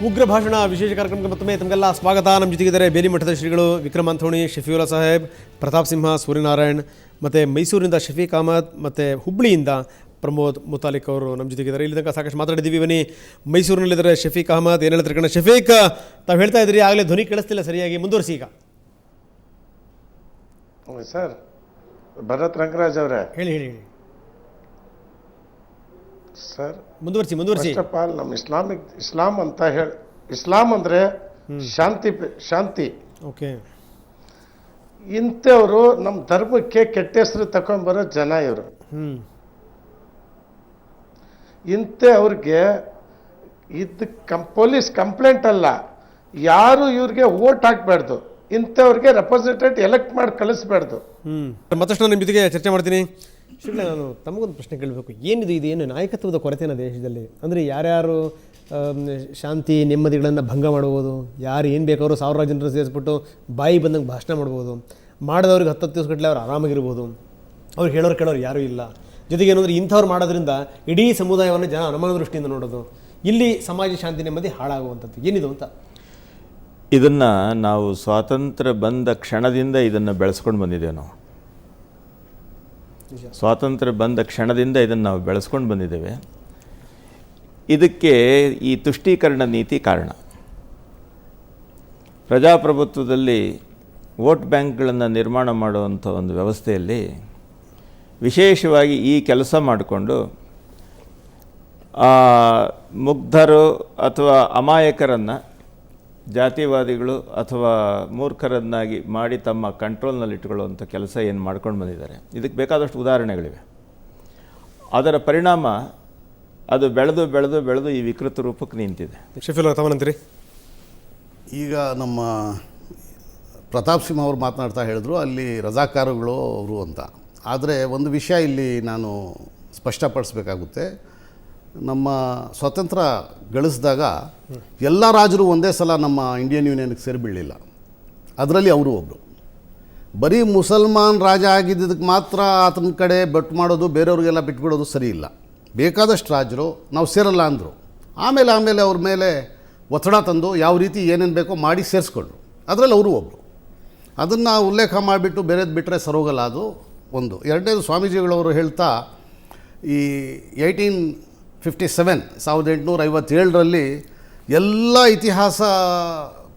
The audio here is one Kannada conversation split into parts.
ಉಗ್ರ ಭಾಷಣ ವಿಶೇಷ ಕಾರ್ಯಕ್ರಮಕ್ಕೆ ಮತ್ತೊಮ್ಮೆ ತಮಗೆಲ್ಲ ಸ್ವಾಗತ. ನಮ್ಮ ಜೊತೆಗಿದ್ದಾರೆ ಬೇಲಿ ಮಠದ ಶ್ರೀಗಳು ವಿಕ್ರಮ್ ಅಂಥೋಣಿ, ಶಫೀವುಲ್ಲಾ ಸಾಹೇಬ್, ಪ್ರತಾಪ್ ಸಿಂಹ, ಸೂರ್ಯನಾರಾಯಣ್, ಮತ್ತು ಮೈಸೂರಿನಿಂದ ಶಫೀಕ್ ಅಹಮದ್, ಮತ್ತು ಹುಬ್ಬಳ್ಳಿಯಿಂದ ಪ್ರಮೋದ್ ಮುತಾಲಿಕ್ ಅವರು ನಮ್ಮ ಜೊತೆಗಿದ್ದಾರೆ. ಇಲ್ಲಿ ತನಕ ಸಾಕಷ್ಟು ಮಾತಾಡಿದ್ದೀವಿ. ಬನ್ನಿ, ಮೈಸೂರಿನಲ್ಲಿದ್ದಾರೆ ಶಫೀಕ್ ಅಹಮದ್. ಏನು ಹೇಳ್ತಾರೆ ಕಣ ಶಫೀಕ್? ತಾವು ಹೇಳ್ತಾ ಇದ್ರಿ ಆಗಲೇ ಧ್ವನಿ ಕೇಳಿಸ್ತಿಲ್ಲ ಸರಿಯಾಗಿ, ಮುಂದುವರಿಸಿ ಈಗ. ಸರ್ ಭರತ್ ರಂಗರಾಜ್ ಅವರೇ, ಹೇಳಿ ಹೇಳಿ ಹೇಳಿ ಸರ್. ಮುಂದುವರಿಸಿ. ಫಸ್ಟ್ ಆಫ್ ಆಲ್ ನಮ್ಮ ಇಸ್ಲಾಂ ಅಂತ ಹೇಳಿ, ಇಸ್ಲಾಂ ಅಂದರೆ ಶಾಂತಿ. ಓಕೆ. ಇಂಥವರು ನಮ್ಮ ಧರ್ಮಕ್ಕೆ ಕೆಟ್ಟ ಹೆಸರು ತಗೊಂಡ್ಬರೋ ಜನ ಇವರು. ಇಂಥವ್ರಿಗೆ ಇದು ಪೊಲೀಸ್ ಕಂಪ್ಲೇಂಟ್ ಅಲ್ಲ, ಯಾರು ಇವ್ರಿಗೆ ಓಟ್ ಹಾಕ್ಬಾರ್ದು, ಇಂಥವ್ರಿಗೆ ರೆಪ್ರೆಸೆಂಟೇಟಿವ್ ಎಲೆಕ್ಟ್ ಮಾಡಿ ಕಳಿಸ್ಬಾರ್ದು. ಮತ್ತಷ್ಟು ನಾನು ನಿಮ್ಮ ಜೊತೆಗೆ ಚರ್ಚೆ ಮಾಡ್ತೀನಿ. ಶ್ರೀಗಳೇ, ನಾನು ತಮಗೊಂದು ಪ್ರಶ್ನೆ ಕೇಳಬೇಕು. ಇದೇನು ನಾಯಕತ್ವದ ಕೊರತೆನ ದೇಶದಲ್ಲಿ? ಅಂದರೆ ಯಾರ್ಯಾರು ಶಾಂತಿ ನೆಮ್ಮದಿಗಳನ್ನು ಭಂಗ ಮಾಡ್ಬೋದು, ಯಾರು ಏನು ಬೇಕಾದ್ರು 1000 ಜನರು ಸೇರಿಸ್ಬಿಟ್ಟು ಬಾಯಿ ಬಂದಂಗೆ ಭಾಷಣ ಮಾಡ್ಬೋದು, ಮಾಡಿದವ್ರಿಗೆ 10 ದಿವಸ ಗಟ್ಟಲೆ ಅವ್ರು ಆರಾಮಾಗಿರ್ಬೋದು, ಅವ್ರು ಹೇಳೋರು ಕೇಳೋರು ಯಾರೂ ಇಲ್ಲ. ಜೊತೆಗೆ ಏನಂದರೆ ಇಂಥವ್ರು ಮಾಡೋದ್ರಿಂದ ಇಡೀ ಸಮುದಾಯವನ್ನು ಜನ ಅನುಮಾನ ದೃಷ್ಟಿಯಿಂದ ನೋಡೋದು, ಇಲ್ಲಿ ಸಮಾಜ ಶಾಂತಿ ನೆಮ್ಮದಿ ಹಾಳಾಗುವಂಥದ್ದು ಏನಿದು ಅಂತ. ಇದನ್ನು ನಾವು ಸ್ವಾತಂತ್ರ್ಯ ಬಂದ ಕ್ಷಣದಿಂದ ಇದನ್ನು ಬೆಳೆಸ್ಕೊಂಡು ಬಂದಿದ್ದೇವೆ. ನಾವು ಸ್ವಾತಂತ್ರ್ಯ ಬಂದ ಕ್ಷಣದಿಂದ ಇದನ್ನು ನಾವು ಬೆಳೆಸ್ಕೊಂಡು ಬಂದಿದ್ದೇವೆ. ಇದಕ್ಕೆ ಈ ತುಷ್ಟೀಕರಣ ನೀತಿ ಕಾರಣ. ಪ್ರಜಾಪ್ರಭುತ್ವದಲ್ಲಿ ವೋಟ್ ಬ್ಯಾಂಕ್ಗಳನ್ನು ನಿರ್ಮಾಣ ಮಾಡುವಂಥ ಒಂದು ವ್ಯವಸ್ಥೆಯಲ್ಲಿ ವಿಶೇಷವಾಗಿ ಈ ಕೆಲಸ ಮಾಡಿಕೊಂಡು ಮುಗ್ಧರು ಅಥವಾ ಅಮಾಯಕರನ್ನು ಜಾತಿವಾದಿಗಳು ಅಥವಾ ಮೂರ್ಖರನ್ನಾಗಿ ಮಾಡಿ ತಮ್ಮ ಕಂಟ್ರೋಲ್ನಲ್ಲಿಟ್ಟುಕೊಳ್ಳುವಂಥ ಕೆಲಸ ಏನು ಮಾಡ್ಕೊಂಡು ಬಂದಿದ್ದಾರೆ. ಇದಕ್ಕೆ ಬೇಕಾದಷ್ಟು ಉದಾಹರಣೆಗಳಿವೆ. ಅದರ ಪರಿಣಾಮ ಅದು ಬೆಳೆದು ಬೆಳೆದು ಬೆಳೆದು ಈ ವಿಕೃತ ರೂಪಕ್ಕೆ ನಿಂತಿದೆ. ಶಫೀವುಲ್ಲಾ ತಾವನಂತೀರಿ? ಈಗ ನಮ್ಮ ಪ್ರತಾಪ್ ಸಿಂಹ ಅವರು ಮಾತನಾಡ್ತಾ ಹೇಳಿದ್ರು ಅಲ್ಲಿ ರಜಾಕಾರಗಳು ಅವರು ಅಂತ. ಆದರೆ ಒಂದು ವಿಷಯ ಇಲ್ಲಿ ನಾನು ಸ್ಪಷ್ಟಪಡಿಸ್ಬೇಕಾಗುತ್ತೆ. ನಮ್ಮ ಸ್ವಾತಂತ್ರ್ಯ ಗಳಿಸಿದಾಗ ಎಲ್ಲ ರಾಜರು ಒಂದೇ ಸಲ ನಮ್ಮ ಇಂಡಿಯನ್ ಯೂನಿಯನ್ಗೆ ಸೇರಿಬೀಳಲಿಲ್ಲ. ಅದರಲ್ಲಿ ಅವರು ಒಬ್ಬರು. ಬರೀ ಮುಸಲ್ಮಾನ್ ರಾಜ ಆಗಿದ್ದಕ್ಕೆ ಮಾತ್ರ ಆತನ ಕಡೆ ಬೆಟ್ಟು ಮಾಡೋದು, ಬೇರೆಯವ್ರಿಗೆಲ್ಲ ಬಿಟ್ಬಿಡೋದು ಸರಿ ಇಲ್ಲ. ಬೇಕಾದಷ್ಟು ರಾಜರು ನಾವು ಸೇರಲ್ಲ ಅಂದರು. ಆಮೇಲೆ ಅವ್ರ ಮೇಲೆ ಒತ್ತಡ ತಂದು ಯಾವ ರೀತಿ ಏನೇನು ಬೇಕೋ ಮಾಡಿ ಸೇರಿಸ್ಕೊಂಡ್ರು. ಅದರಲ್ಲಿ ಅವರು ಒಬ್ಬರು. ಅದನ್ನು ಉಲ್ಲೇಖ ಮಾಡಿಬಿಟ್ಟು ಬೇರೆದು ಬಿಟ್ಟರೆ ಸರೋಗಲ್ಲ. ಅದು ಒಂದು. ಎರಡನೇದು, ಸ್ವಾಮೀಜಿಗಳವರು ಹೇಳ್ತಾ ಈ 1857 ಎಲ್ಲ ಇತಿಹಾಸ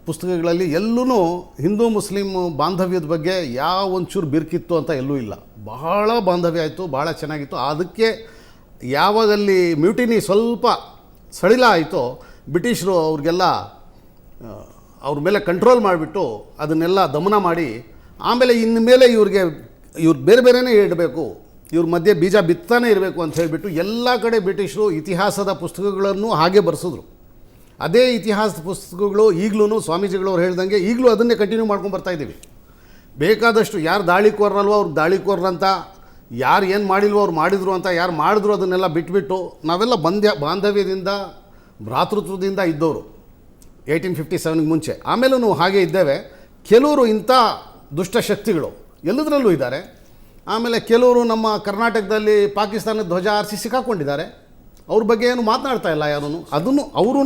ಪುಸ್ತಕಗಳಲ್ಲಿ ಎಲ್ಲೂ ಹಿಂದೂ ಮುಸ್ಲಿಂ ಬಾಂಧವ್ಯದ ಬಗ್ಗೆ ಯಾವ ಒಂಚೂರು ಬಿರುಕಿತ್ತು ಅಂತ ಎಲ್ಲೂ ಇಲ್ಲ. ಬಹಳ ಬಾಂಧವ್ಯ ಆಯಿತು, ಭಾಳ ಚೆನ್ನಾಗಿತ್ತು. ಅದಕ್ಕೆ ಯಾವಾಗಲ್ಲಿ ಮ್ಯೂಟಿನಿ ಸ್ವಲ್ಪ ಸಡಿಲ ಆಯಿತೋ ಬ್ರಿಟಿಷರು ಅವ್ರಿಗೆಲ್ಲ ಅವ್ರ ಮೇಲೆ ಕಂಟ್ರೋಲ್ ಮಾಡಿಬಿಟ್ಟು ಅದನ್ನೆಲ್ಲ ದಮನ ಮಾಡಿ, ಆಮೇಲೆ ಇನ್ಮೇಲೆ ಇವ್ರು ಬೇರೆ ಬೇರೆಯೇ ಇಡಬೇಕು, ಇವ್ರ ಮಧ್ಯೆ ಬೀಜ ಬಿತ್ತಾನೆ ಇರಬೇಕು ಅಂತ ಹೇಳಿಬಿಟ್ಟು ಎಲ್ಲ ಕಡೆ ಬ್ರಿಟಿಷರು ಇತಿಹಾಸದ ಪುಸ್ತಕಗಳನ್ನು ಹಾಗೆ ಬರೆಸಿದ್ರು. ಅದೇ ಇತಿಹಾಸದ ಪುಸ್ತಕಗಳು ಈಗಲೂ ಸ್ವಾಮೀಜಿಗಳವ್ರು ಹೇಳ್ದಂಗೆ ಈಗಲೂ ಅದನ್ನೇ ಕಂಟಿನ್ಯೂ ಮಾಡ್ಕೊಂಡು ಬರ್ತಾಯಿದ್ದೀವಿ. ಬೇಕಾದಷ್ಟು ಯಾರು ದಾಳಿಕೋರಲ್ವೋ ಅವ್ರು ದಾಳಿಕೋರ್ರಂತ, ಯಾರು ಏನು ಮಾಡಿಲ್ವೋ ಅವ್ರು ಮಾಡಿದ್ರು ಅಂತ, ಯಾರು ಮಾಡಿದ್ರು ಅದನ್ನೆಲ್ಲ ಬಿಟ್ಬಿಟ್ಟು ನಾವೆಲ್ಲ ಬಾಂಧವ್ಯದಿಂದ ಭ್ರಾತೃತ್ವದಿಂದ ಇದ್ದವರು 1857 ಮುಂಚೆ. ಆಮೇಲೂ ಹಾಗೆ ಇದ್ದೇವೆ. ಕೆಲವರು ಇಂಥ ದುಷ್ಟಶಕ್ತಿಗಳು ಎಲ್ಲದರಲ್ಲೂ ಇದ್ದಾರೆ. ಆಮೇಲೆ ಕೆಲವರು ನಮ್ಮ ಕರ್ನಾಟಕದಲ್ಲಿ ಪಾಕಿಸ್ತಾನದ ಧ್ವಜ ಆರಿಸಿ ಸಿಕ್ಕಾಕೊಂಡಿದ್ದಾರೆ. ಅವ್ರ ಬಗ್ಗೆ ಏನು ಮಾತನಾಡ್ತಾ ಇಲ್ಲ ಯಾರೂ. ಅದನ್ನು ಅವರು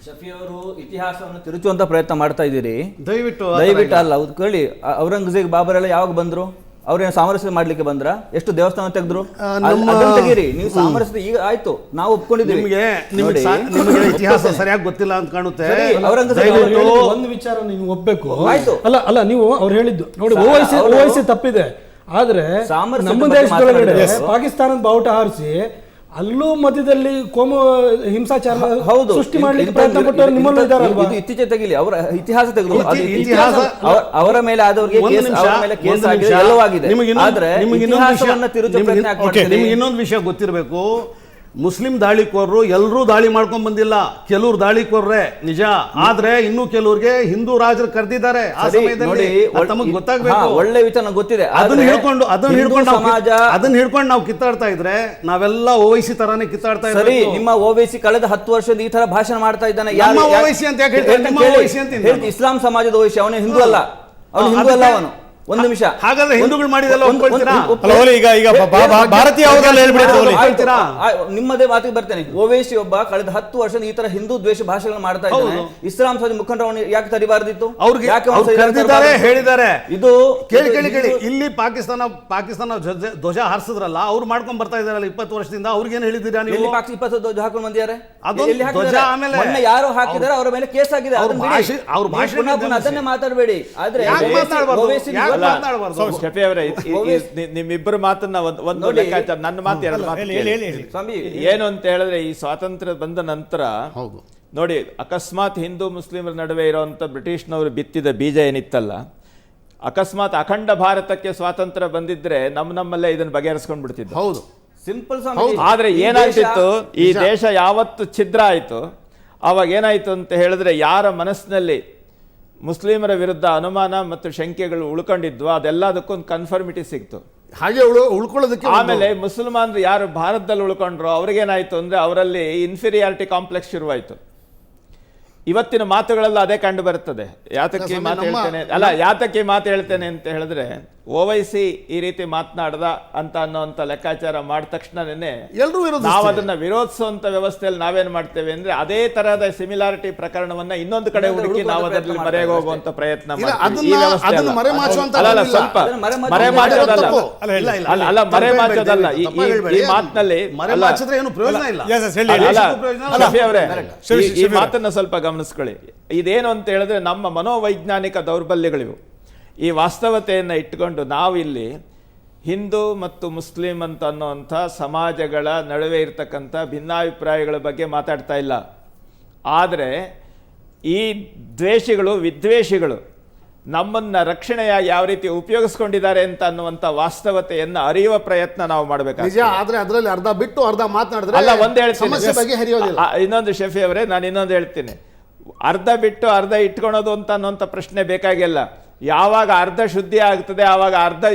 ಶಫಿ ಅವರು ಇತಿಹಾಸವನ್ನು ತಿರುಚುವಂತ ಪ್ರಯತ್ನ ಮಾಡ್ತಾ ಇದ್ದೀರಿ. ದಯವಿಟ್ಟು ಅಲ್ಲ, ಅವ್ರು ಕೇಳಿ, ಔರಂಗಜೇಬ್ ಬಾಬರ್ ಎಲ್ಲ ಯಾವಾಗ ಬಂದ್ರು? ಅವ್ರೇನು ಸಾಮರಸ್ಯ ಮಾಡ್ಲಿಕ್ಕೆ ಬಂದ್ರ? ಎಷ್ಟು ದೇವಸ್ಥಾನ ತೆಗೆದ್ರು? ತೆಗೀರಿ ನೀವು ಸಾಮರಸ್ಯ. ಈಗ ಆಯ್ತು, ನಾವು ಒಪ್ಕೊಂಡಿದ್ದೀವಿ. ನಿಮಗೆ ಇತಿಹಾಸ ಸರಿಯಾಗಿ ಗೊತ್ತಿಲ್ಲ ಅಂತ ಕಾಣುತ್ತೆ. ಒಂದು ವಿಚಾರ ನೀವು ಒಪ್ಪಬೇಕು. ಅಲ್ಲ ನೀವು ಅವ್ರು ಹೇಳಿದ್ದು ನೋಡಿ, ಓವೈಸಿ ತಪ್ಪಿದೆ. ಆದ್ರೆ ನಮ್ಮ ದೇಶದೊಳಗಡೆ ಪಾಕಿಸ್ತಾನದ ಬಾವುಟ ಹಾರಿಸಿ ಅಲ್ಲೂ ಮಧ್ಯದಲ್ಲಿ ಕೋಮು ಹಿಂಸಾಚಾರ ಸೃಷ್ಟಿ ಮಾಡ್ಲಿಕ್ಕೆ ಪ್ರಯತ್ನ ಪಟ್ಟವರು ನಿಮ್ಮಲ್ಲೂ ಇದ್ದಾರಲ್ವಾ? ಇತ್ತೀಚೆಗೆ ತೆಗಿಲಿ, ಅವರ ಇತಿಹಾಸ ತೆಗೆದು ಅವರ ಮೇಲೆ ಆದವರಿಗೆ ಕೇಸ್ ಆಗಿದೆ, ಎಲ್ಲವಾಗಿದೆ. ಆದ್ರೆ ಇತಿಹಾಸವನ್ನ ತಿರುಚೋ ಪ್ರಯತ್ನ ಯಾಕೆ ಮಾಡ್ತೀರಿ? ನಿಮ್ಗೆ ಇನ್ನೊಂದು ವಿಷಯ ಗೊತ್ತಿರಬೇಕು. ಮುಸ್ಲಿಂ ದಾಳಿಕೋರರು ಎಲ್ಲರೂ ದಾಳಿ ಮಾಡ್ಕೊಂಡ್ ಬಂದಿಲ್ಲ. ಕೆಲವ್ರು ದಾಳಿಕೋರ್ರೆ ನಿಜ, ಆದ್ರೆ ಇನ್ನು ಕೆಲವ್ರಿಗೆ ಹಿಂದೂ ರಾಜರು ಕರೆದಿದ್ದಾರೆ. ಆ ಸಮಯದಲ್ಲಿ ತಮಗೆ ಗೊತ್ತಾಗಬೇಕು. ಒಳ್ಳೆ ವಿಚಾರ ಗೊತ್ತಿದೆ. ಅದನ್ನ ಹಿಡ್ಕೊಂಡು ನಾವು ಕಿತ್ತಾಡ್ತಾ ಇದ್ರೆ ನಾವೆಲ್ಲ ಓವೈಸಿ ತರಾನೇ ಕಿತ್ತಾಡ್ತಾ ಇದ್ದೀವಿ. ನಿಮ್ಮ ಓವೈಸಿ ಕಳೆದ 10 ವರ್ಷದಿಂದ ಈ ತರ ಭಾಷಣ ಮಾಡ್ತಾ ಇದ್ದಾನೆ. ಓವೈಸಿ ಅಂತ ಯಾಕೆ ಹೇಳ್ತಾರೆ? ಇಸ್ಲಾಂ ಸಮಾಜದ ಓವೈಸಿ, ಅವನು ಹಿಂದೂ ಅಲ್ಲ. ಅವನು ಹಿಂದೂ ಅಲ್ಲ. ಅವನು ಒಂದು ನಿಮಿಷ. ಹಾಗಾದ್ರೆ ಹಿಂದೂಗಳು ಮಾಡಿದೆಲ್ಲ ಒಪ್ಕೊಳ್ತೀರಾ? ಅಲ್ಲ, ಓಲಿ, ಈಗ ಭಾರತೀಯ ಯಾವುದಲ್ಲ ಹೇಳ್ಬಿಡಿ ಅಂತ ಓಲಿ. ನಿಮ್ಮದೇ ಮಾತಿಗೆ ಬರ್ತೇನೆ. ಓವೈಸಿ ಒಬ್ಬ ಕಳೆದ 10 ವರ್ಷ ಈ ತರ ಹಿಂದೂ ದ್ವೇಷ ಭಾಷೆಗಳನ್ನು ಮಾಡ್ತಾ ಇದ್ದಾನೆ. ಇಸ್ಲಾಂ ಸಮಾಜ ಮುಖಂಡರನ್ನು ಯಾಕೆ ತರಿಬಾರ್ದಿತ್ತು? ಹೇಳಿದ್ದಾರೆ. ಇದು ಕೇಳಿ ಇಲ್ಲಿ ಪಾಕಿಸ್ತಾನ ಧ್ವಜ ಹಾರಿಸಿದ್ರಲ್ಲ, ಅವ್ರು ಮಾಡ್ಕೊಂಡ್ ಬರ್ತಾ ಇದಾರಲ್ಲ 20 ವರ್ಷದಿಂದ. ಅವ್ರಿಗೇನು ಹೇಳಿದ್ದೀರಾ ನೀವು? ಎಲ್ಲಿ ಪಾಕ್ 20 ಧ್ವಜ ಹಾಕೊಂಡು ಬಂದಿದ್ದಾರೆ? ಅದೊಂದು ಎಲ್ಲಿ ಧ್ವಜ ಹಾಕಿದ್ದಾರೆ? ಆಮೇಲೆ ಮೊನ್ನೆ ಯಾರು ಹಾಕಿದ್ದಾರೆ ಅವರ ಮೇಲೆ ಕೇಸ್ ಆಗಿದೆ. ಅವ್ರ ಅದನ್ನ ಬಿಡಿ. ಅವ್ರ ನೀವು ಭಾಷೆ ಪುನಃ ಅದನ್ನೇ ಮಾತಾಡಬೇಡಿ. ಆದ್ರೆ ಶಫಿ ಅವರೇ, ನಿಮ್ಮಿಬ್ಬರ ಮಾತನ್ನ ಒಂದು ಲೆಕ್ಕಾಚಾರ, ನನ್ನ ಮಾತು ಎರಡು ಮಾತು ಕೇಳಿ. ಸ್ವಾಮಿ, ಏನು ಅಂತ ಹೇಳಿದ್ರೆ, ಈ ಸ್ವಾತಂತ್ರ್ಯ ಬಂದ ನಂತರ ನೋಡಿ, ಅಕಸ್ಮಾತ್ ಹಿಂದೂ ಮುಸ್ಲಿಮರ ನಡುವೆ ಇರುವಂತ ಬ್ರಿಟಿಷ್ನವರು ಬಿತ್ತಿದ ಬೀಜ ಏನಿತ್ತಲ್ಲ, ಅಕಸ್ಮಾತ್ ಅಖಂಡ ಭಾರತಕ್ಕೆ ಸ್ವಾತಂತ್ರ್ಯ ಬಂದಿದ್ರೆ ನಮ್ಮಲ್ಲೇ ಇದನ್ನ ಬಗೆಹರಿಸ್ಕೊಂಡ್ ಬಿಡ್ತಿದ್ದ. ಹೌದು, ಸಿಂಪಲ್. ಆದ್ರೆ ಏನಾಗ್ತಿತ್ತು, ಈ ದೇಶ ಯಾವತ್ತು ಛಿದ್ರ ಆಯ್ತು, ಅವಾಗ ಏನಾಯ್ತು ಅಂತ ಹೇಳಿದ್ರೆ, ಯಾರ ಮನಸ್ಸಿನಲ್ಲಿ ಮುಸ್ಲಿಮರ ವಿರುದ್ಧ ಅನುಮಾನ ಮತ್ತು ಶಂಕೆಗಳು ಉಳ್ಕೊಂಡಿದ್ವು, ಅದೆಲ್ಲದಕ್ಕೊಂದು ಕನ್ಫರ್ಮಿಟಿ ಸಿಕ್ತು. ಹಾಗೆ ಉಳ್ಕೊಳ್ಳೋದಕ್ಕೆ. ಆಮೇಲೆ ಮುಸಲ್ಮಾನರು ಯಾರು ಭಾರತದಲ್ಲಿ ಉಳ್ಕೊಂಡ್ರು, ಅವ್ರಿಗೇನಾಯ್ತು ಅಂದ್ರೆ ಅವರಲ್ಲಿ ಇನ್ಫೀರಿಯಾರಿಟಿ ಕಾಂಪ್ಲೆಕ್ಸ್ ಶುರುವಾಯಿತು. ಇವತ್ತಿನ ಮಾತುಗಳೆಲ್ಲ ಅದೇ ಕಂಡು ಬರುತ್ತದೆ. ಯಾತಕ್ಕೆ ಮಾತು ಹೇಳ್ತೇನೆ ಅಂತ ಹೇಳಿದ್ರೆ, ಓವೈಸಿ ಈ ರೀತಿ ಮಾತನಾಡ್ದ ಅಂತ ಅನ್ನೋಂಥ ಲೆಕ್ಕಾಚಾರ ಮಾಡಿದ ತಕ್ಷಣನೇ ನಾವು ಅದನ್ನ ವಿರೋಧಿಸುವಂತ ವ್ಯವಸ್ಥೆಯಲ್ಲಿ ನಾವೇನ್ ಮಾಡ್ತೇವೆ ಅಂದ್ರೆ, ಅದೇ ತರಹದ ಸಿಮಿಲಾರಿಟಿ ಪ್ರಕರಣವನ್ನ ಇನ್ನೊಂದು ಕಡೆ ಹುಡುಕಿ ನಾವು ಅದರಲ್ಲಿ ಮರೆಗೆ ಹೋಗುವಂತ ಪ್ರಯತ್ನ ಮಾಡ್ತೀವಿ. ಮರೆಮಾಚೋದಲ್ಲ ಈ ಮಾತಿನಲ್ಲಿ. ಈ ಮಾತನ್ನ ಸ್ವಲ್ಪ ಗಮನಿಸ್ಕೊಳ್ಳಿ. ಇದೇನು ಅಂತ ಹೇಳಿದ್ರೆ, ನಮ್ಮ ಮನೋವೈಜ್ಞಾನಿಕ ದೌರ್ಬಲ್ಯಗಳಿವು. ಈ ವಾಸ್ತವತೆಯನ್ನು ಇಟ್ಕೊಂಡು ನಾವು ಇಲ್ಲಿ ಹಿಂದೂ ಮತ್ತು ಮುಸ್ಲಿಂ ಅಂತ ಅನ್ನೋಂಥ ಸಮಾಜಗಳ ನಡುವೆ ಇರ್ತಕ್ಕಂಥ ಭಿನ್ನಾಭಿಪ್ರಾಯಗಳ ಬಗ್ಗೆ ಮಾತಾಡ್ತಾ ಇಲ್ಲ. ಆದರೆ ಈ ದ್ವೇಷಿಗಳು, ವಿದ್ವೇಷಿಗಳು ನಮ್ಮನ್ನ ರಕ್ಷಣೆಯಾಗಿ ಯಾವ ರೀತಿ ಉಪಯೋಗಿಸ್ಕೊಂಡಿದ್ದಾರೆ ಅಂತ ಅನ್ನುವಂಥ ವಾಸ್ತವತೆಯನ್ನು ಅರಿಯುವ ಪ್ರಯತ್ನ ನಾವು ಮಾಡಬೇಕಾಗಿದೆ. ಆದ್ರೆ ಅದರಲ್ಲಿ ಅರ್ಧ ಬಿಟ್ಟು ಅರ್ಧ ಮಾತನಾಡಿದ್ರೆ ಅಲ್ಲ, ಒಂದು ಹೇಳ್ತೀನಿ. ಇನ್ನೊಂದು ಶಫಿ ಅವರೇ, ನಾನು ಇನ್ನೊಂದು ಹೇಳ್ತೀನಿ. ಅರ್ಧ ಬಿಟ್ಟು ಅರ್ಧ ಇಟ್ಕೊಳೋದು ಅಂತ ಅನ್ನೋಂಥ ಪ್ರಶ್ನೆ ಬೇಕಾಗಿಲ್ಲ. ಯಾವಾಗ ಅರ್ಧ ಶುದ್ಧಿ ಆಗ್ತದೆ ಆವಾಗ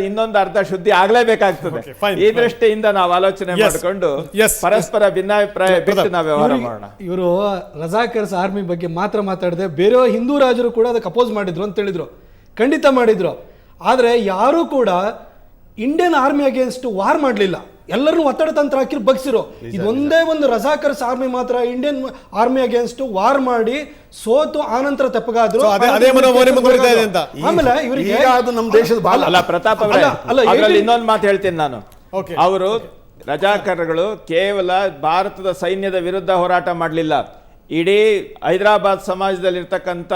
ಇನ್ನೊಂದು ಅರ್ಧ ಶುದ್ಧಿ ಆಗ್ಲೇಬೇಕಾಗ್ತದೆ. ಈ ದೃಷ್ಟಿಯಿಂದ ನಾವು ಆಲೋಚನೆ ಮಾಡಿಕೊಂಡು ಪರಸ್ಪರ ಭಿನ್ನಾಭಿಪ್ರಾಯ ಬಿಟ್ಟು ನಾವು ವ್ಯವಹಾರ ಮಾಡೋಣ. ಇವರು ರಜಾಕರ್ಸ್ ಆರ್ಮಿ ಬಗ್ಗೆ ಮಾತ್ರ ಮಾತಾಡದೆ ಬೇರೆ ಹಿಂದೂ ರಾಜರು ಕೂಡ ಅದಕ್ಕೆ ಅಪೋಸ್ ಮಾಡಿದ್ರು ಅಂತ ಹೇಳಿದ್ರು. ಖಂಡಿತ ಮಾಡಿದ್ರು. ಆದರೆ ಯಾರೂ ಕೂಡ ಇಂಡಿಯನ್ ಆರ್ಮಿ ಅಗೇನ್ಸ್ಟ್ ವಾರ್ ಮಾಡಲಿಲ್ಲ. ಎಲ್ಲರೂ ಒತ್ತಡ ತಂತ್ರ ಹಾಕಿ ಬಗ್ಸಿರೋ. ಇದೊಂದೇ ಒಂದು ರಜಾಕರ್ಸ್ ಆರ್ಮಿ ಮಾತ್ರ ಇಂಡಿಯನ್ ಆರ್ಮಿ ಅಗೇನ್ಸ್ಟ್ ವಾರ್ ಮಾಡಿ ಸೋತು ಆನಂತರ ತೆಪ್ಪಗಾದ್ರು. ಆಮೇಲೆ ಇವರಿಗೆ ನಮ್ಮ ದೇಶದ ಅಲ್ಲ, ಪ್ರತಾಪ್ ಅವರೇ, ಇನ್ನೊಂದು ಮಾತು ಹೇಳ್ತೀನಿ ನಾನು. ಅವರು ರಜಾಕರ್ಗಳು ಕೇವಲ ಭಾರತದ ಸೈನ್ಯದ ವಿರುದ್ಧ ಹೋರಾಟ ಮಾಡಲಿಲ್ಲ. ಇಡೀ ಹೈದರಾಬಾದ್ ಸಮಾಜದಲ್ಲಿರ್ತಕ್ಕಂಥ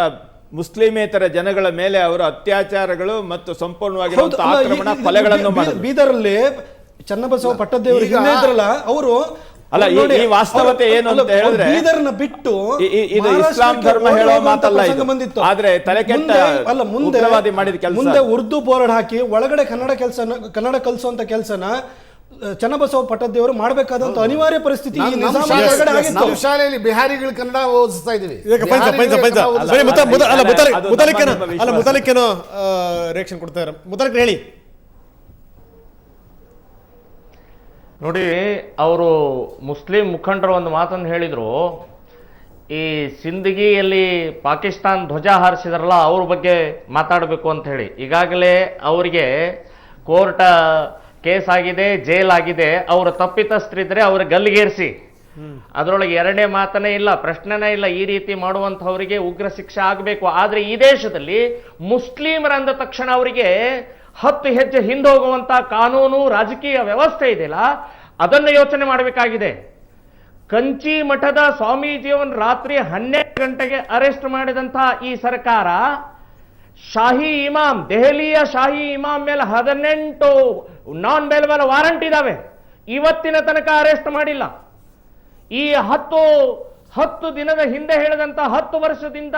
ಮುಸ್ಲಿಮೇತರ ಜನಗಳ ಮೇಲೆ ಅವರು ಅತ್ಯಾಚಾರಗಳು ಮತ್ತು ಸಂಪೂರ್ಣವಾಗಿ ಆಕ್ರಮಣ, ಕೊಲೆಗಳನ್ನು ಮಾಡಿದ್ರು. ಬೀದರಲ್ಲಿ ಚನ್ನಬಸವ ಪಟ್ಟದೇವರು ಹಿಂದೆ ಇದ್ರಲ್ಲ, ಅವರು ಅಲ್ಲ, ಈ ವಾಸ್ತವತೆ ಏನು ಅಂತ ಹೇಳಿದ್ರೆ, ಬೀದರ್ನ ಬಿಟ್ಟು ಇದು ಇಸ್ಲಾಂ ಧರ್ಮ ಹೇಳೋ ಮಾತಲ್ಲ ಇದು. ಆದ್ರೆ ತಲೆಕೆಟ್ಟ ಉಗ್ರವಾದಿ ಮಾಡಿದ ಕೆಲಸ. ಮುಂದೆ ಉರ್ದು ಬೋರ್ಡ್ ಹಾಕಿ ಒಳಗಡೆ ಕನ್ನಡ ಕಲಿಸುವಂತ ಕೆಲಸನ ಚನ್ನಬಸವ ಪಟ್ಟದೇವರು ಮಾಡಬೇಕಾದಂತ ಅನಿವಾರ್ಯ ಪರಿಸ್ಥಿತಿ. ನಮ್ಮ ಶಾಲೆಯಲ್ಲಿ ಬಿಹಾರಿಗಳು ಕನ್ನಡ ಓದಿಸ್ತಾ ಇದೀವಿ. ಮುತಲಿಕ್ಕೇನೋ ರಿಯಾಕ್ಷನ್ ಕೊಡ್ತಾರೆ. ಮುತಲಿಕ್ ಹೇಳಿ. ನೋಡಿ, ಅವರು ಮುಸ್ಲಿಂ ಮುಖಂಡರು ಒಂದು ಮಾತನ್ನು ಹೇಳಿದರು. ಈ ಸಿಂದಗಿಯಲ್ಲಿ ಪಾಕಿಸ್ತಾನ್ ಧ್ವಜ ಹಾರಿಸಿದ್ರಲ್ಲ, ಅವ್ರ ಬಗ್ಗೆ ಮಾತಾಡಬೇಕು ಅಂತ ಹೇಳಿ. ಈಗಾಗಲೇ ಅವರಿಗೆ ಕೋರ್ಟ್ ಕೇಸ್ ಆಗಿದೆ, ಜೈಲ್ ಆಗಿದೆ. ಅವರು ತಪ್ಪಿತಸ್ಥರಿದ್ರೆ ಅವ್ರ ಗಲ್ಲಿಗೇರಿಸಿ. ಅದರೊಳಗೆ ಎರಡನೇ ಮಾತನೇ ಇಲ್ಲ, ಪ್ರಶ್ನೆನೇ ಇಲ್ಲ. ಈ ರೀತಿ ಮಾಡುವಂಥವರಿಗೆ ಉಗ್ರ ಶಿಕ್ಷೆ ಆಗಬೇಕು. ಆದರೆ ಈ ದೇಶದಲ್ಲಿ ಮುಸ್ಲಿಮರಂದ ತಕ್ಷಣ ಅವರಿಗೆ 10 ಹೆಜ್ಜೆ ಹಿಂದೆ ಹೋಗುವಂತ ಕಾನೂನು, ರಾಜಕೀಯ ವ್ಯವಸ್ಥೆ ಇದೆಯಲ್ಲ, ಅದನ್ನು ಯೋಚನೆ ಮಾಡಬೇಕಾಗಿದೆ. ಕಂಚಿ ಮಠದ ಸ್ವಾಮೀಜಿಯವನ್ನ ರಾತ್ರಿ 12 ಗಂಟೆಗೆ ಅರೆಸ್ಟ್ ಮಾಡಿದಂತಹ ಈ ಸರ್ಕಾರ ಶಾಹಿ ಇಮಾಮ್, ದೆಹಲಿಯ ಶಾಹಿ ಇಮಾಮ್ ಮೇಲೆ 18 ನಾನ್ ಬೇಲೆಬಲ್ ವಾರಂಟ್ ಇದಾವೆ. ಇವತ್ತಿನ ತನಕ ಅರೆಸ್ಟ್ ಮಾಡಿಲ್ಲ. ಈ 10 ದಿನದ ಹಿಂದೆ ಹೇಳಿದಂತ 10 ವರ್ಷದಿಂದ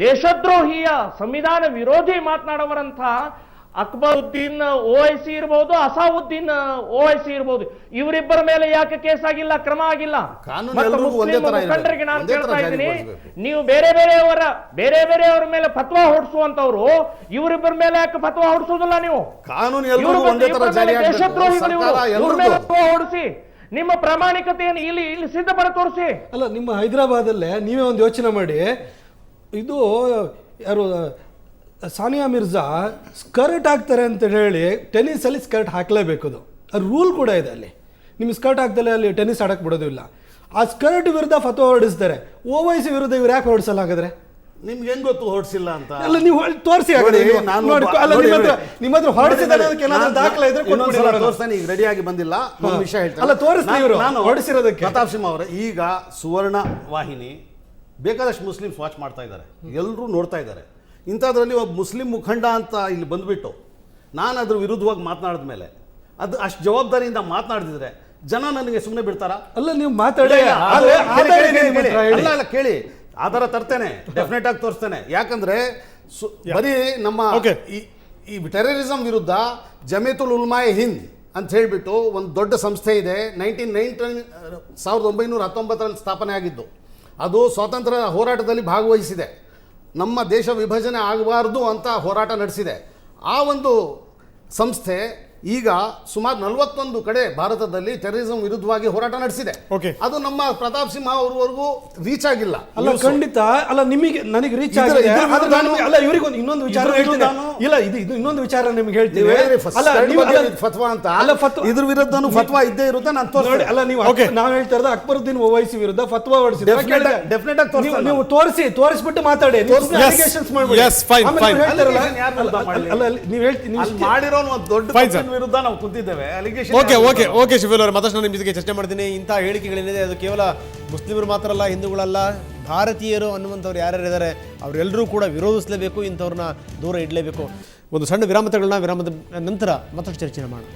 ದೇಶದ್ರೋಹಿಯ, ಸಂವಿಧಾನ ವಿರೋಧಿ ಮಾತನಾಡುವರಂತ ಅಕ್ಬರುದ್ದೀನ್ ಓವೈಸಿ ಇರಬಹುದು, ಅಸಾವುದ್ದೀನ್ ಓವೈಸಿ ಇರಬಹುದು. ಇವರಿಬ್ಬರ ಮೇಲೆ ಯಾಕೆ ಕೇಸ್ ಆಗಿಲ್ಲ, ಕ್ರಮ ಆಗಿಲ್ಲ? ಮುಖಂಡರಿಗೆ ನಾನು ಕೇಳ್ತಾ ಇದ್ದೀನಿ, ನೀವು ಬೇರೆ ಬೇರೆಯವರ ಮೇಲೆ ಫತ್ವಾ ಹೊಡಿಸುವಂತವ್ರು, ಇವರಿಬ್ಬರ ಮೇಲೆ ಯಾಕೆ ಫತ್ವಾ ಹೊಡಿಸೋದಿಲ್ಲ? ನೀವು ದೇಶದ್ರೋಹಿಗಳು, ಇವ್ರ ಮೇಲೆ ಫತ್ವಾ ಹೊಡಿಸಿ ನಿಮ್ಮ ಪ್ರಾಮಾಣಿಕತೆಯನ್ನು ಇಲ್ಲಿ ಸಿದ್ಧಪಡ ತೋರಿಸಿ. ಅಲ್ಲ, ನಿಮ್ಮ ಹೈದರಾಬಾದಲ್ಲೇ ನೀವೇ ಒಂದು ಯೋಚನೆ ಮಾಡಿ. ಇದು ಯಾರು ಸಾನಿಯಾ ಮಿರ್ಜಾ ಸ್ಕರ್ಟ್ ಹಾಕ್ತಾರೆ ಅಂತ ಹೇಳಿ ಟೆನ್ನಿಸಲ್ಲಿ ಸ್ಕರ್ಟ್ ಹಾಕಲೇಬೇಕು, ಅದು ರೂಲ್ ಕೂಡ ಇದೆ ಅಲ್ಲಿ. ನಿಮ್ಗೆ ಸ್ಕರ್ಟ್ ಹಾಕ್ದಲ್ಲೇ ಅಲ್ಲಿ ಟೆನ್ನಿಸ್ ಆಡಕ್ಕೆ ಬಿಡೋದಿಲ್ಲ. ಆ ಸ್ಕರ್ಟ್ ವಿರುದ್ಧ ಫತ್ವಾ ಹೊರಡಿಸ್ತಾರೆ. ಓವೈಸಿ ವಿರುದ್ಧ ಇವ್ರು ಯಾಕೆ ಹೊರಡಿಸಲ್ಲ ಹಾಗಾದ್ರೆ? ನಿಮ್ಗೆ ಹೆಂಗ್ ಗೊತ್ತು ಹೊರಡಿಸಿಲ್ಲ ಅಂತ? ಅಲ್ಲ ನೀವು ತೋರಿಸಿ ನಿಮ್ಮ ಹತ್ರ ಹೊರಡಿಸಿದ್ದಾರೆ ದಾಖಲೆ ಇದ್ರೆ ತೋರಿಸ್ತಾನೆ. ಈಗ ರೆಡಿಯಾಗಿ ಬಂದಿಲ್ಲ, ಒಂದು ವಿಷಯ ಹೇಳ್ತಾರೆ. ಅಲ್ಲ ತೋರಿಸ್ತೀನಿ ಇವರು ಹೊರಡಿಸಿರೋದಕ್ಕೆ. ಪ್ರತಾಪ್ ಸಿಂಹ ಅವರೇ, ಈಗ ಸುವರ್ಣ ವಾಹಿನಿ ಬೇಕಾದಷ್ಟು ಮುಸ್ಲಿಮ್ಸ್ ವಾಚ್ ಮಾಡ್ತಾ ಇದ್ದಾರೆ, ಎಲ್ಲರೂ ನೋಡ್ತಾ ಇದ್ದಾರೆ. ಇಂಥದ್ರಲ್ಲಿ ಒಬ್ಬ ಮುಸ್ಲಿಂ ಮುಖಂಡ ಅಂತ ಇಲ್ಲಿ ಬಂದ್ಬಿಟ್ಟು ನಾನು ಅದ್ರ ವಿರುದ್ಧವಾಗಿ ಮಾತನಾಡಿದ ಮೇಲೆ ಅದು ಅಷ್ಟು ಜವಾಬ್ದಾರಿಯಿಂದ ಮಾತನಾಡ್ತಿದ್ರೆ ಜನ ನನಗೆ ಸುಮ್ಮನೆ ಬಿಡ್ತಾರಾ? ಅಲ್ಲ ನೀವು ಮಾತಾಡಿ, ಅಲ್ಲ ಕೇಳಿ, ಆಧಾರ ತರ್ತೇನೆ, ಡೆಫಿನೆಟ್ ಆಗಿ ತೋರಿಸ್ತೇನೆ. ಯಾಕಂದ್ರೆ ಬರೀ ನಮ್ಮ ಈ ಟೆರರಿಸಂ ವಿರುದ್ಧ ಜಮೀಯತುಲ್ ಉಲಮಾಯೆ ಹಿಂದ್ ಅಂತ ಹೇಳಿಬಿಟ್ಟು ಒಂದು ದೊಡ್ಡ ಸಂಸ್ಥೆ ಇದೆ. 1919 ಸ್ಥಾಪನೆ ಆಗಿದ್ದು. ಅದು ಸ್ವಾತಂತ್ರ್ಯ ಹೋರಾಟದಲ್ಲಿ ಭಾಗವಹಿಸಿದೆ. ನಮ್ಮ ದೇಶ ವಿಭಜನೆ ಆಗಬಾರ್ದು ಅಂತ ಹೋರಾಟ ನಡೆಸಿದೆ. ಆ ಒಂದು ಸಂಸ್ಥೆ ಈಗ ಸುಮಾರು 41 ಕಡೆ ಭಾರತದಲ್ಲಿ ಟೆರರಿಸಂ ವಿರುದ್ಧವಾಗಿ ಹೋರಾಟ ನಡೆಸಿದೆ. ಅದು ನಮ್ಮ ಪ್ರತಾಪ್ ಸಿಂಹ ಅವರವರೆಗೂ ರೀಚ್ ಆಗಿಲ್ಲ. ಅಲ್ಲ ಖಂಡಿತ ಅಲ್ಲ, ನಿಮಗೆ ನನಗೆ ರೀಚ್ ಆಗಿದೆ. ಅಲ್ಲ ಇವರಿಗೆ ಇನ್ನೊಂದು ವಿಚಾರ ಹೇಳ್ತೀನಿ. ಇಲ್ಲ ಇದು ಇನ್ನೊಂದು ವಿಚಾರ ನಿಮ್ಗೆ ಹೇಳ್ತೀನಿ. ಫತ್ವಾ ಅಂತ ಇದ್ರ ವಿರುದ್ಧನೂ ಫತ್ವಾ ಇದ್ದೇ ಇರುತ್ತೆ. ನಾನು ತೋರಿಸಿ. ಅಲ್ಲ ನೀವು ನಾವು ಹೇಳ್ತಾ ಇರೋದು ಅಕ್ಬರುದ್ದೀನ್ ಓವೈಸಿ ವಿರುದ್ಧ ಫತ್ವಾ ಹೊರಡಿಸಿದ್ರೆ ಡೆಫಿನೆಟ್ ಆಗಿ ನೀವು ತೋರಿಸ್ಬಿಟ್ಟು ಮಾತಾಡಿ. ಅಲ್ಲ ನೀವು ಹೇಳ್ತೀನಿ ಮಾಡಿರೋ ಒಂದು ದೊಡ್ಡ ವಿರುದ್ಧ ನಾವು ಕುಂತಿದ್ದೇವೆ. ಓಕೆ ಶಫೀಲ್ ಅವರೇ, ಮತ್ತಷ್ಟು ನಾನು ನಿಮ್ಮ ಜೊತೆಗೆ ಚರ್ಚೆ ಮಾಡ್ತೀನಿ. ಇಂಥ ಹೇಳಿಕೆಗಳೇನಿದೆ ಅದು ಕೇವಲ ಮುಸ್ಲಿಮರು ಮಾತ್ರ ಅಲ್ಲ, ಹಿಂದೂಗಳಲ್ಲ, ಭಾರತೀಯರು ಅನ್ನುವಂಥವ್ರು ಯಾರ್ಯಾರಿದ್ದಾರೆ ಅವರೆಲ್ಲರೂ ಕೂಡ ವಿರೋಧಿಸಲೇಬೇಕು, ಇಂಥವ್ರನ್ನ ದೂರ ಇಡಲೇಬೇಕು. ಒಂದು ಸಣ್ಣ ವಿರಾಮ ತಗೊಳ್ಳೋಣ. ವಿರಾಮದ ನಂತರ ಮತ್ತಷ್ಟು ಚರ್ಚೆ ಮಾಡೋಣ.